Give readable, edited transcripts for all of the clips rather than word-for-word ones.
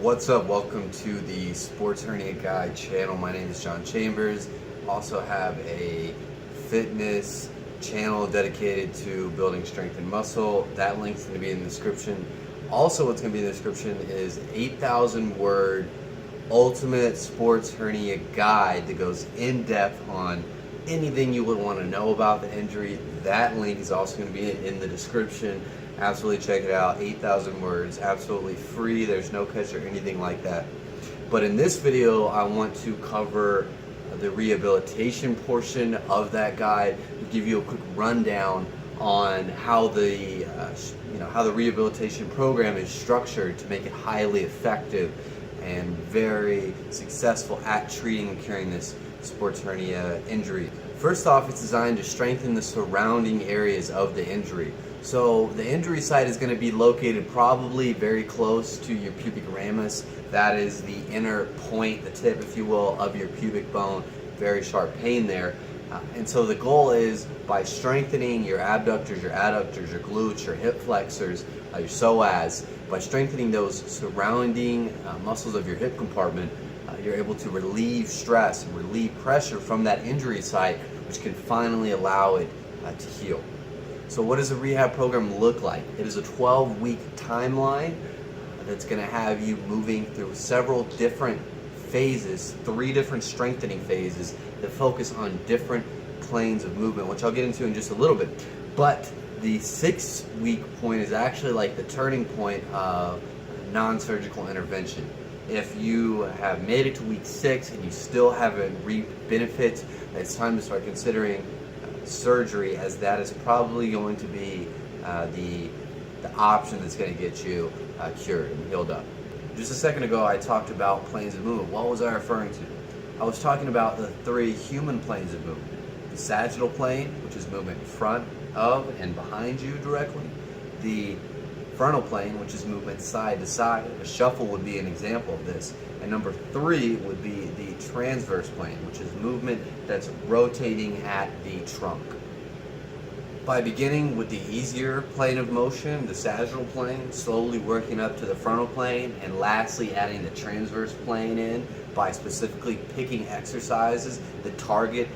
What's up? Welcome to the Sports Hernia Guide channel. My name is John Chambers. Also have a fitness channel dedicated to building strength and muscle. That link's going to be in the description. Also, what's going to be in the description is 8,000 word ultimate sports hernia guide that goes in depth on anything you would want to know about the injury. That link is also going to be in the description. Absolutely check it out. 8,000 words, absolutely free. There's no catch or anything like that. But in this video, I want to cover the rehabilitation portion of that guide, to give you a quick rundown on how the how the rehabilitation program is structured to make it highly effective and very successful at treating and curing this sports hernia injury. First off, it's designed to strengthen the surrounding areas of the injury. So the injury site is going to be located probably very close to your pubic ramus. That is the inner point, the tip, if you will, of your pubic bone. Very sharp pain there. And so the goal is, by strengthening your abductors, your adductors, your glutes, your hip flexors, your psoas, by strengthening those surrounding muscles of your hip compartment, you're able to relieve stress and relieve pressure from that injury site, which can finally allow it to heal. So what does a rehab program look like? It is a 12-week timeline that's going to have you moving through several different phases, 3 different strengthening phases that focus on different planes of movement, which I'll get into in just a little bit. But the 6-week point is actually like the turning point of non-surgical intervention. If you have made it to week 6 and you still haven't reaped benefits, it's time to start considering surgery, as that is probably going to be the option that's going to get you cured and healed up. Just a second ago, I talked about planes of movement. What was I referring to? I was talking about the 3 human planes of movement. The sagittal plane, which is movement in front of and behind you directly. The frontal plane, which is movement side to side. A shuffle would be an example of this. And number 3 would be the transverse plane, which is movement that's rotating at the trunk. By beginning with the easier plane of motion, the sagittal plane, slowly working up to the frontal plane, and lastly adding the transverse plane in by specifically picking exercises that target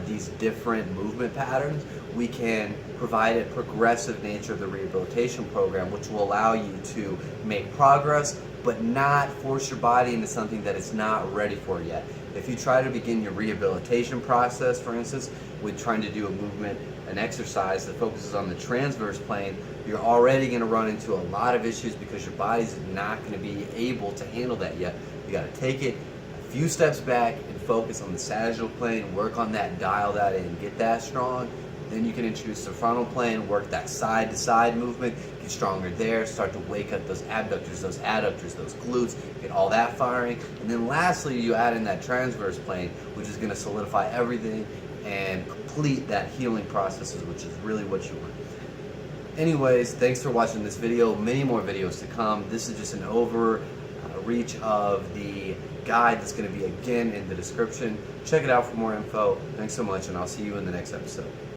these different movement patterns, we can provide a progressive nature of the rehabilitation program, which will allow you to make progress but not force your body into something that it's not ready for yet. If you try to begin your rehabilitation process, for instance, with trying to do a movement, an exercise that focuses on the transverse plane, you're already going to run into a lot of issues because your body's not going to be able to handle that yet. You got to take it a few steps back and focus on the sagittal plane, work on that, dial that in, get that strong. Then you can introduce the frontal plane, work that side to side movement, get stronger there, start to wake up those abductors, those adductors, those glutes, get all that firing. And then lastly, you add in that transverse plane, which is going to solidify everything and complete that healing processes, which is really what you want. Anyways, thanks for watching this video. Many more videos to come. This is just an overreach of the guide that's going to be again in the description. Check it out for more info. Thanks so much, and I'll see you in the next episode.